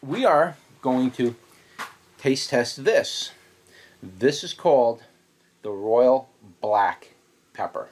we are going to taste test this. This is called the Royal Black Pepper.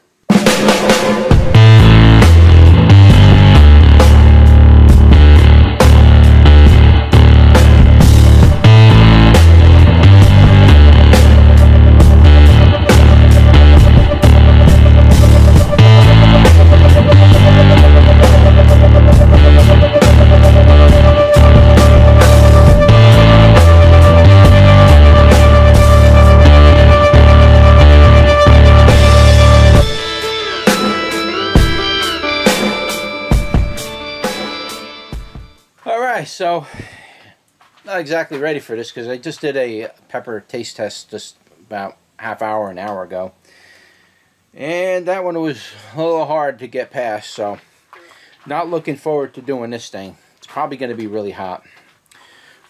So, not exactly ready for this because I just did a pepper taste test just about an hour ago. And that one was a little hard to get past, so not looking forward to doing this thing. It's probably going to be really hot.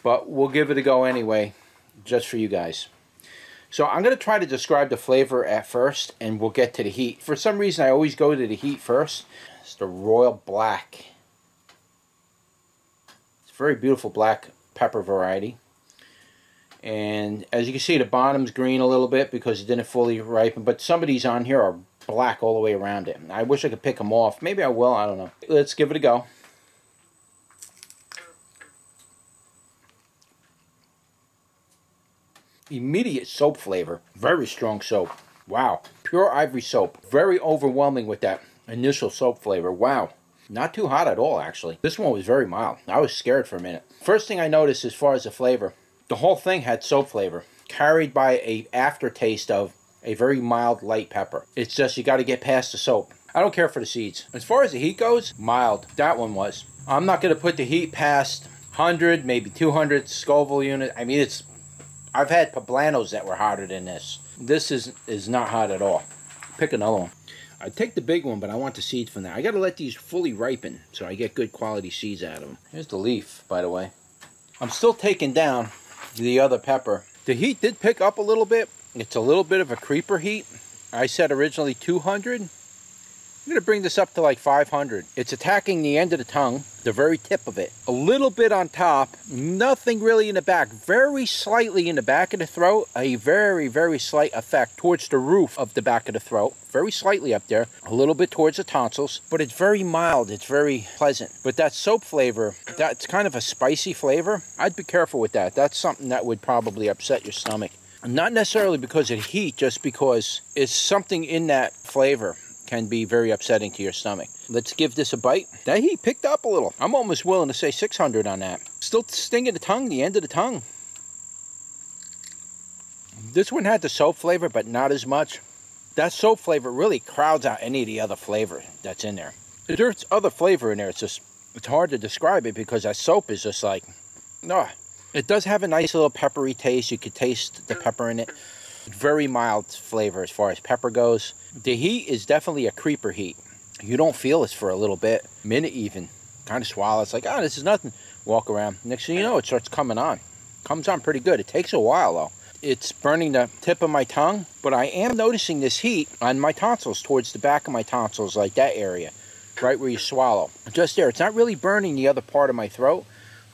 But we'll give it a go anyway, just for you guys. So I'm going to try to describe the flavor at first, and we'll get to the heat. For some reason, I always go to the heat first. It's the Royal Black. Very beautiful black pepper variety, and as you can see, the bottom's green a little bit because it didn't fully ripen, but some of these on here are black all the way around it. I wish I could pick them off. Maybe I will, I don't know. Let's give it a go. Immediate soap flavor. Very strong soap. Wow. Pure ivory soap. Very overwhelming with that initial soap flavor. Wow. Not too hot at all, actually. This one was very mild. I was scared for a minute. First thing I noticed as far as the flavor, the whole thing had soap flavor, carried by a aftertaste of a very mild, light pepper. It's just you got to get past the soap. I don't care for the seeds. As far as the heat goes, mild. That one was. I'm not going to put the heat past 100, maybe 200 Scoville units. I mean, I've had poblanos that were hotter than this. This is not hot at all. Pick another one. I take the big one, but I want the seeds from that. I got to let these fully ripen so I get good quality seeds out of them. Here's the leaf, by the way. I'm still taking down the other pepper. The heat did pick up a little bit. It's a little bit of a creeper heat. I said originally 200. I'm going to bring this up to like 500. It's attacking the end of the tongue, the very tip of it. A little bit on top, nothing really in the back. Very slightly in the back of the throat, a very, very slight effect towards the roof of the back of the throat. Very slightly up there, a little bit towards the tonsils, but it's very mild, it's very pleasant. But that soap flavor, that's kind of a spicy flavor. I'd be careful with that. That's something that would probably upset your stomach. Not necessarily because of heat, just because it's something in that flavor can be very upsetting to your stomach. Let's give this a bite. That heat picked up a little. I'm almost willing to say 600 on that. Still stinging the tongue, the end of the tongue. This one had the soap flavor, but not as much. That soap flavor really crowds out any of the other flavor that's in there. There's other flavor in there. It's hard to describe it because that soap is just like, no. It does have a nice little peppery taste. You could taste the pepper in it. Very mild flavor as far as pepper goes. The heat is definitely a creeper heat. You don't feel this for a little bit, minute even. Kind of swallow. It's like, oh, this is nothing. Walk around. Next thing you know, it starts coming on. Comes on pretty good. It takes a while though. It's burning the tip of my tongue, but I am noticing this heat on my tonsils, towards the back of my tonsils, like that area, right where you swallow. Just there. It's not really burning the other part of my throat,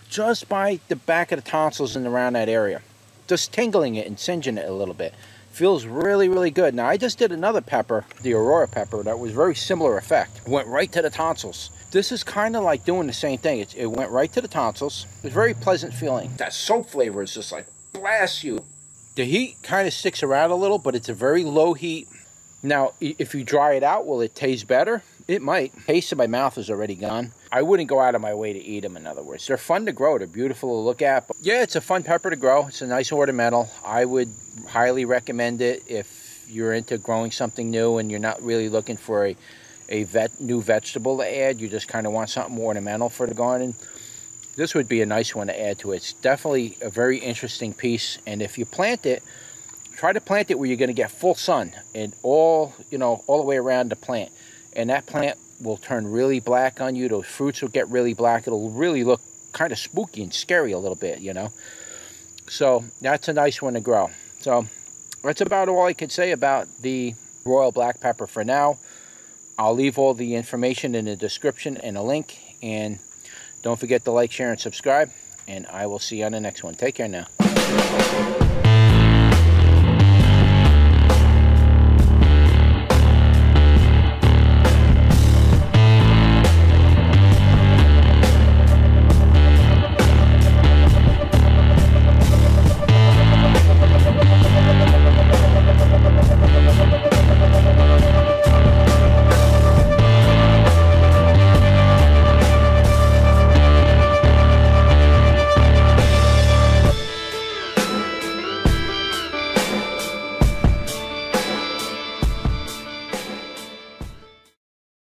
just by the back of the tonsils and around that area. Just tingling it and singeing it a little bit. Feels really, really good. Now, I just did another pepper, the Aurora pepper, that was very similar effect. Went right to the tonsils. This is kind of like doing the same thing. It went right to the tonsils. It's very pleasant feeling. That soap flavor is just like, blast you. The heat kind of sticks around a little, but it's a very low heat. Now, if you dry it out, will it taste better? It might. Taste in my mouth is already gone. I wouldn't go out of my way to eat them, in other words. They're fun to grow. They're beautiful to look at. But yeah, it's a fun pepper to grow. It's a nice ornamental. I would highly recommend it if you're into growing something new and you're not really looking for a new vegetable to add. You just kind of want something ornamental for the garden. This would be a nice one to add to it. It's definitely a very interesting piece. And if you plant it, try to plant it where you're going to get full sun and all the way around the plant. And that plant will turn really black on you. Those fruits will get really black. It'll really look kind of spooky and scary a little bit, you know. So that's a nice one to grow. So that's about all I could say about the Royal Black Pepper for now. I'll leave all the information in the description and a link. And don't forget to like, share, and subscribe. and I will see you on the next one. Take care now.